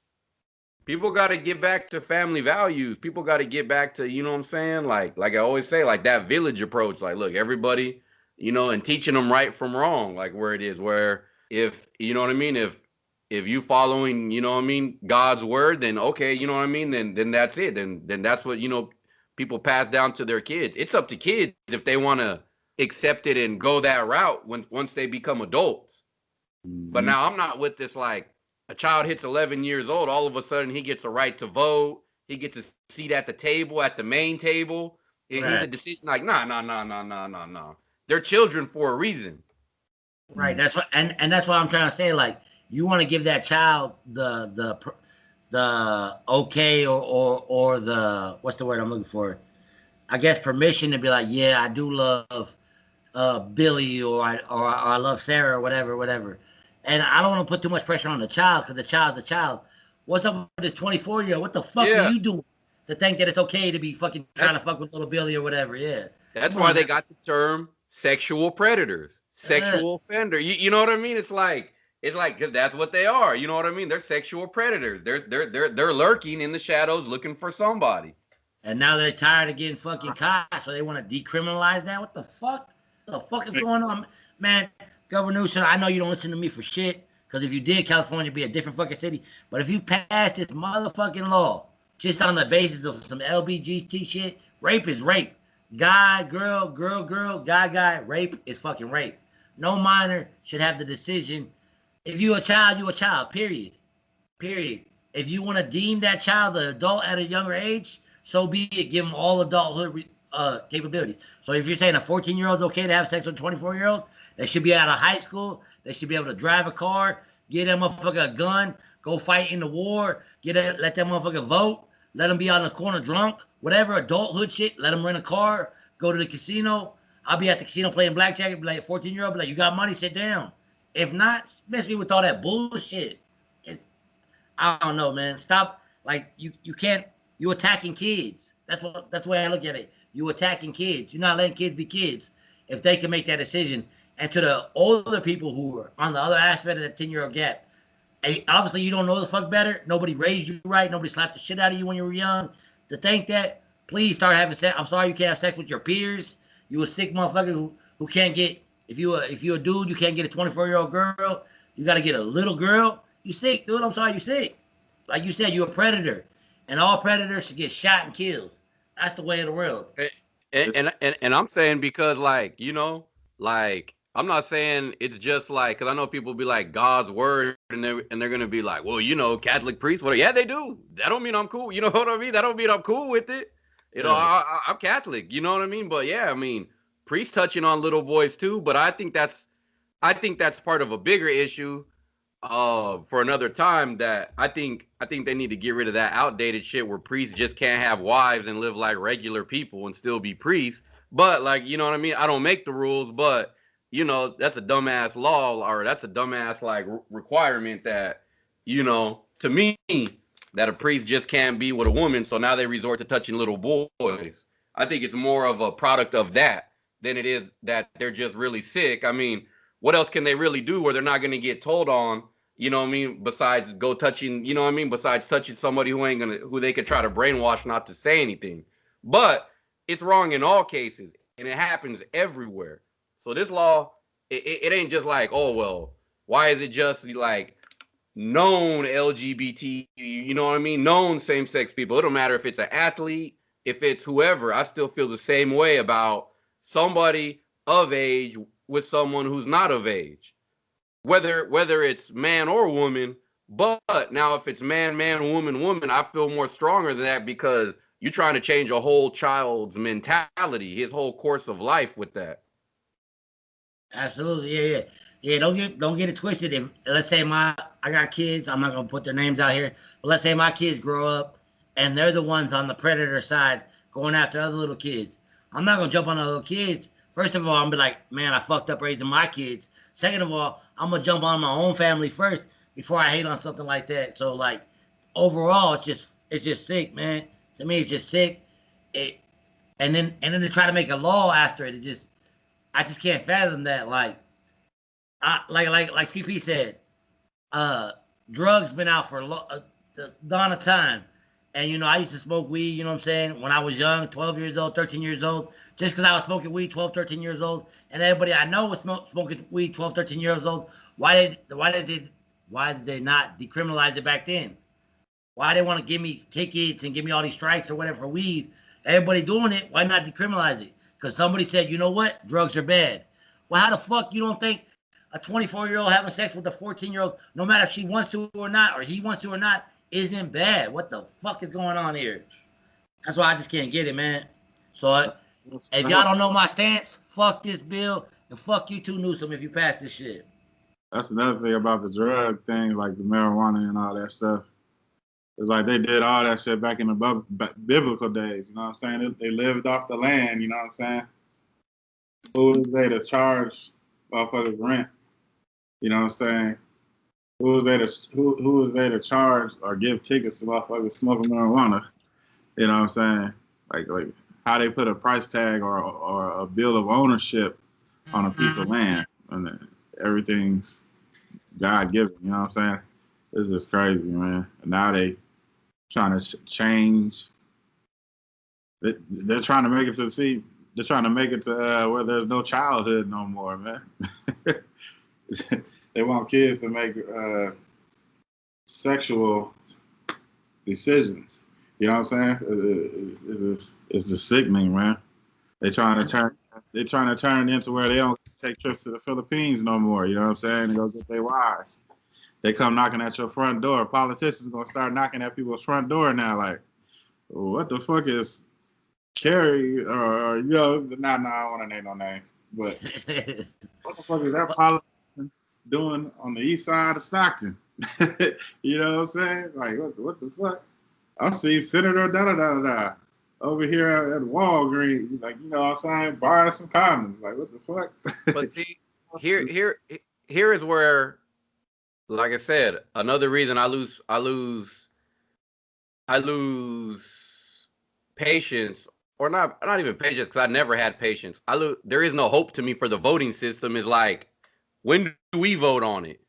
People got to get back to family values. People got to get back to, you know what I'm saying? Like I always say, like that village approach. Like, look, everybody, you know, and teaching them right from wrong, like where it is, where if, you know what I mean? If you following, you know what I mean, God's word, then okay, you know what I mean? Then that's it. Then that's what, you know, people pass down to their kids. It's up to kids if they want to accept it and go that route once they become adults. Mm-hmm. But now I'm not with this, like, a child hits 11 years old, all of a sudden he gets a right to vote. He gets a seat at the table, at the main table. Right. He's a decision, like, nah. They're children for a reason. Right. That's what, and that's what I'm trying to say. Like, you want to give that child the okay or the, what's the word I'm looking for? I guess permission to be like, yeah, I do love Billy or I love Sarah or whatever. And I don't want to put too much pressure on the child because the child's a child. What's up with this 24-year-old? What the fuck are you doing to think that it's okay to be fucking trying to fuck with little Billy or whatever? Yeah. That's why they got the term sexual predators, sexual offender. You know what I mean? It's like, because that's what they are. You know what I mean? They're sexual predators. They're lurking in the shadows looking for somebody. And now they're tired of getting fucking caught, so they want to decriminalize that. What the fuck? What the fuck is going on? Man, Governor Newsom, I know you don't listen to me for shit, because if you did, California would be a different fucking city. But if you pass this motherfucking law just on the basis of some LGBT shit, rape is rape. Guy, girl, guy, rape is fucking rape. No minor should have the decision. If you a child, period. If you want to deem that child an adult at a younger age, so be it. Give them all adulthood capabilities. So if you're saying a 14-year-old is okay to have sex with a 24-year-old, they should be out of high school. They should be able to drive a car, get that motherfucker a gun, go fight in the war, let that motherfucker vote, let them be out in the corner drunk, whatever adulthood shit, let them rent a car, go to the casino. I'll be at the casino playing blackjack, be like 14-year-old, be like, you got money, sit down. If not, mess me with all that bullshit. I don't know, man. Stop. Like, you can't, you attacking kids. That's the way I look at it. You attacking kids. You're not letting kids be kids if they can make that decision. And to the older people who are on the other aspect of that 10-year-old gap, obviously you don't know the fuck better. Nobody raised you right. Nobody slapped the shit out of you when you were young. To think that, please start having sex. I'm sorry you can't have sex with your peers. You a sick motherfucker who can't get, if you're a dude, you can't get a 24-year-old girl. You got to get a little girl. You sick, dude. I'm sorry you sick. Like you said, you're a predator. And all predators should get shot and killed. That's the way of the world. And I'm saying because, like, you know, like, I'm not saying it's just like, because I know people be like God's word, and they're going to be like, well, you know, Catholic priests, whatever. Yeah, they do. That don't mean I'm cool. You know what I mean? That don't mean I'm cool with it. You know, I'm Catholic. You know what I mean? But yeah, I mean, priests touching on little boys too. But I think that's part of a bigger issue for another time, that I think they need to get rid of that outdated shit where priests just can't have wives and live like regular people and still be priests. But, like, you know what I mean? I don't make the rules, but, you know, that's a dumbass law, or that's a dumbass, like, requirement that, you know, to me, that a priest just can't be with a woman. So now they resort to touching little boys. I think it's more of a product of that than it is that they're just really sick. I mean, what else can they really do where they're not going to get told on, you know what I mean, besides go touching, you know what I mean, besides touching somebody who they could try to brainwash not to say anything. But it's wrong in all cases, and it happens everywhere. So this law, it ain't just like, oh, well, why is it just like known LGBT, you know what I mean, known same-sex people? It don't matter if it's an athlete, if it's whoever. I still feel the same way about somebody of age with someone who's not of age, whether it's man or woman. But now if it's man, woman, I feel more stronger than that, because you're trying to change a whole child's mentality, his whole course of life with that. Absolutely, yeah. Don't get it twisted. If, let's say I got kids, I'm not gonna put their names out here, but let's say my kids grow up and they're the ones on the predator side going after other little kids. I'm not gonna jump on the little kids. First of all, I'm gonna be like, man, I fucked up raising my kids. Second of all, I'm gonna jump on my own family first, before I hate on something like that. So like overall, it's just sick, man. To me, it's just sick. It and then to try to make a law after it, I just can't fathom that. Like CP said, drugs been out for the dawn of time. And, I used to smoke weed, you know what I'm saying, when I was young, 12 years old, 13 years old, just because I was smoking weed 12, 13 years old, and everybody I know was smoking weed 12, 13 years old. Why did they not decriminalize it back then? Why they want to give me tickets and give me all these strikes or whatever for weed? Everybody doing it, why not decriminalize it? Because somebody said, you know what, drugs are bad. Well, how the fuck you don't think a 24-year-old having sex with a 14-year-old, no matter if she wants to or not, or he wants to or not, isn't bad? What the fuck is going on here? That's why I just can't get it, man. So if y'all don't know my stance, fuck this bill, and fuck you too, Newsom, if you pass this shit. That's another thing about the drug thing, like the marijuana and all that stuff. It's like they did all that shit back in the biblical days, you know what I'm saying? They lived off the land, you know what I'm saying? Who was they to charge motherfuckers rent? You know what I'm saying? Who was they to charge or give tickets to motherfuckers smoking marijuana? You know what I'm saying? Like how they put a price tag or a bill of ownership on a piece of land, and everything's God given. You know what I'm saying? It's just crazy, man. And now they trying to change. They're trying to make it to They're trying to make it to where there's no childhood no more, man. They want kids to make sexual decisions. You know what I'm saying? It's just sickening, man. They're trying to turn it into where they don't take trips to the Philippines no more. You know what I'm saying? They go get their wives. They come knocking at your front door. Politicians gonna start knocking at people's front door now. Like, what the fuck is Kerry or I don't want to name no names, but what the fuck is that politician doing on the east side of Stockton? You know what I'm saying? Like, what the fuck? I see Senator da over here at Walgreens, like, you know what I'm saying, buying some condoms. Like, what the fuck? But see, here is where, like I said, another reason I lose patience, or not even patience, because I never had patience. There is no hope to me for the voting system. Is like, when do we vote on it?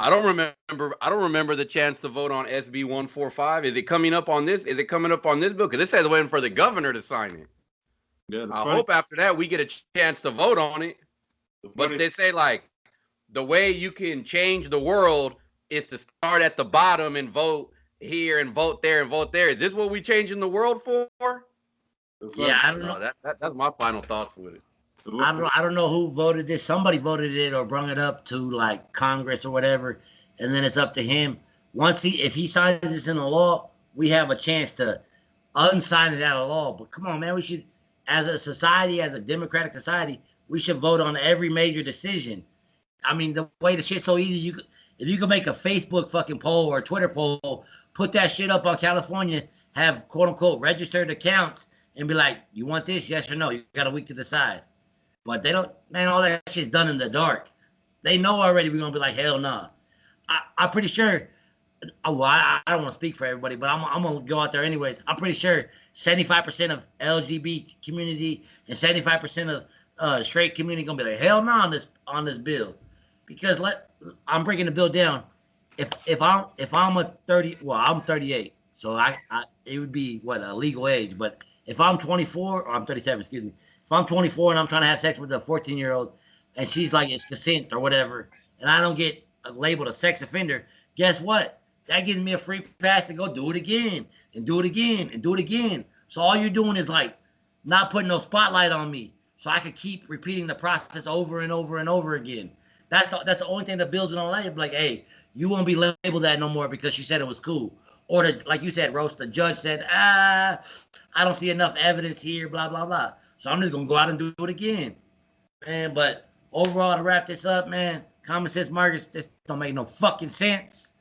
I don't remember the chance to vote on SB-145. Is it coming up on this? Is it coming up on this bill? Because it says waiting for the governor to sign it. Yeah, I hope after that we get a chance to vote on it. But they say, like, the way you can change the world is to start at the bottom and vote here and vote there and vote there. Is this what we changing the world for? Yeah, I don't know. That's my final thoughts with it. I don't know who voted this. Somebody voted it or brought it up to like Congress or whatever, and then it's up to him. If he signs this into law, we have a chance to unsign it out of law. But come on, man, we should, as a society, as a democratic society, we should vote on every major decision. I mean, the way the shit's so easy, if you could make a Facebook fucking poll or a Twitter poll, put that shit up on California, have quote unquote registered accounts, and be like, you want this, yes or no? You got a week to decide. But they don't, man, all that shit's done in the dark. They know already we're going to be like, hell nah. I'm pretty sure, well, I don't want to speak for everybody, but I'm going to go out there anyways. I'm pretty sure 75% of LGBT community and 75% of straight community going to be like, hell nah on this bill. Because I'm breaking the bill down. If I'm a 30, well, I'm 38. So it would be a legal age. But if I'm 24, or I'm 37, excuse me. If I'm 24 and I'm trying to have sex with a 14-year-old and she's like, it's consent or whatever, and I don't get labeled a sex offender, guess what? That gives me a free pass to go do it again and do it again and do it again. So all you're doing is like not putting no spotlight on me, so I could keep repeating the process over and over and over again. That's the only thing that builds it on life. Like, hey, you won't be labeled that no more because she said it was cool. Or like you said, Roast, the judge said, I don't see enough evidence here, blah, blah, blah. So I'm just going to go out and do it again. Man, but overall, to wrap this up, man, common sense markets, this don't make no fucking sense.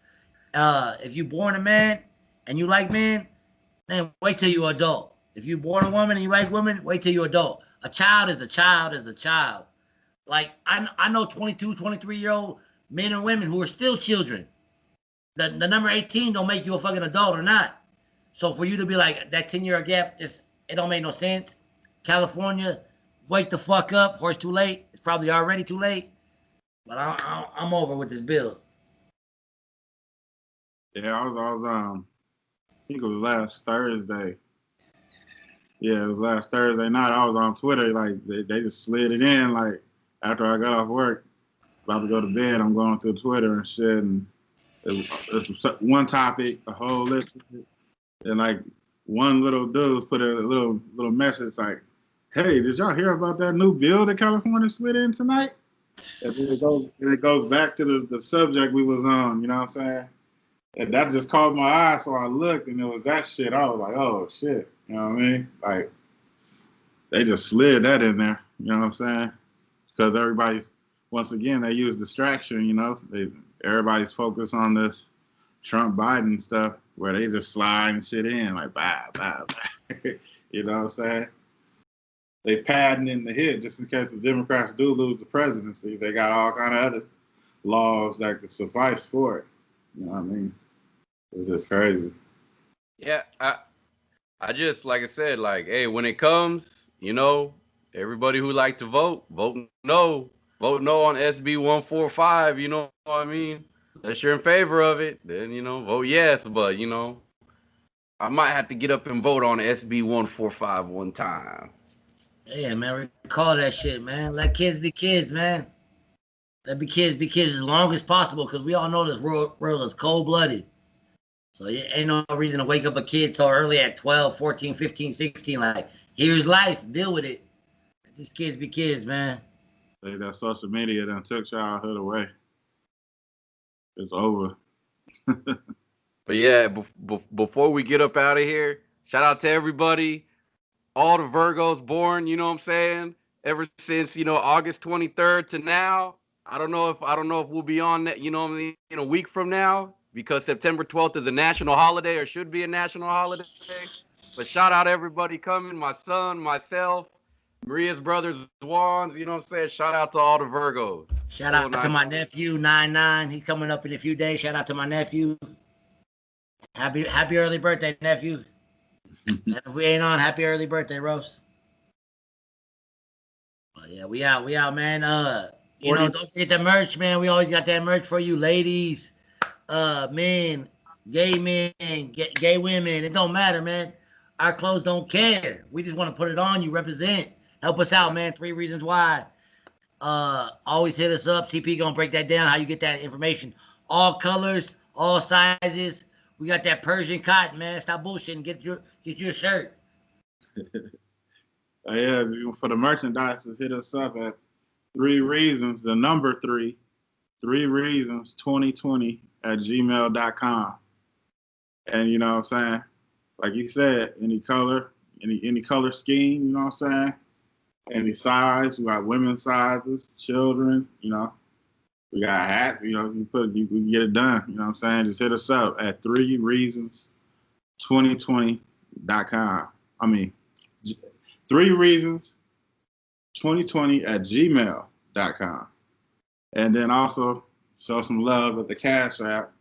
If you born a man and you like men, man, wait till you're adult. If you born a woman and you like women, wait till you're adult. A child is a child is a child. Like, I know 22, 23-year-old men and women who are still children. The number 18 don't make you a fucking adult or not. So for you to be like that 10-year gap, it don't make no sense. California, wake the fuck up before it's too late. It's probably already too late. But I'm over with this bill. Yeah, I was I think it was last Thursday. Yeah, it was last Thursday night. I was on Twitter, like they just slid it in, like after I got off work, about to go to bed. I'm going through Twitter and shit, and it's one topic, a whole list of it, and like one little dude put a little message like, "Hey, did y'all hear about that new bill that California slid in tonight?" And it goes back to the subject we was on. You know what I'm saying? And that just caught my eye, so I looked, and it was that shit. I was like, "Oh shit." You know what I mean? Like, they just slid that in there. You know what I'm saying? Because everybody's, once again, they use distraction. You know, everybody's focused on this Trump Biden stuff where they just slide shit in like, bah, bah, bah. You know what I'm saying? They padding in the hit just in case the Democrats do lose the presidency. They got all kind of other laws that could suffice for it. You know what I mean? It's just crazy. Yeah, I just, like I said, like, hey, when it comes, you know, everybody who like to vote no. Vote no on SB-145, you know what I mean? Unless you're in favor of it, then, you know, vote yes. But, you know, I might have to get up and vote on SB-145 one time. Yeah, man, recall that shit, man. Let kids be kids, man. Let be kids as long as possible, because we all know this world is cold-blooded. So ain't no reason to wake up a kid so early at 12, 14, 15, 16. Like, here's life. Deal with it. Let these kids be kids, man. That social media done took childhood away. It's over. But yeah, before we get up out of here, shout out to everybody, all the Virgos born, you know what I'm saying? Ever since, you know, August 23rd to now. I don't know if we'll be on that, you know what I mean, in a week from now, because September 12th is a national holiday, or should be a national holiday. But shout out everybody coming, my son, myself, Maria's brothers, Juan's, you know what I'm saying? Shout out to all the Virgos. Shout out to my nephew, 99. He's coming up in a few days. Shout out to my nephew. Happy early birthday, nephew. And if we ain't on, happy early birthday, Roast. Oh, yeah, we out, man. You know, don't forget the merch, man. We always got that merch for you, ladies, men, gay women. It don't matter, man. Our clothes don't care. We just want to put it on you, represent. Help us out, man. 3 reasons why. Always hit us up. TP gonna break that down, how you get that information. All colors, all sizes. We got that Persian cotton, man. Stop bullshitting. Get your shirt. Yeah, for the merchandise, just hit us up at 3 reasons, the number 3 reasons 2020 at gmail.com. And you know what I'm saying? Like you said, any color scheme, you know what I'm saying? Any size, we got women's sizes, children, you know. We got hats, you know, we can get it done, you know what I'm saying? Just hit us up at 3 reasons 2020.com. I mean, 3 reasons 2020 at gmail.com. And then also show some love at the Cash App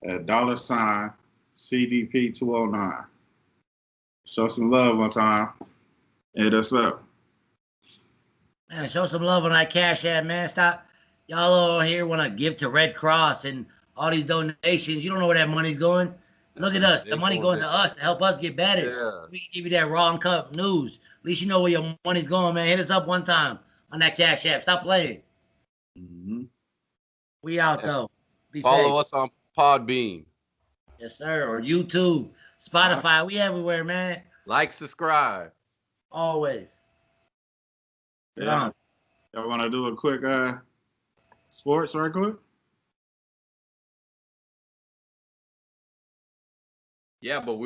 at $CDP209. Show some love one time. Hit us up. Man, show some love on that Cash App, man. Stop. Y'all over here want to give to Red Cross and all these donations. You don't know where that money's going. Look at us. The money going to us to help us get better. Yeah. We can give you that raw and cut news. At least you know where your money's going, man. Hit us up one time on that Cash App. Stop playing. Mm-hmm. We out, though. Follow us on Podbean. Yes, sir. Or YouTube, Spotify. We everywhere, man. Like, subscribe. Always. Yeah. Y'all want to do a quick sports right quick? Yeah, but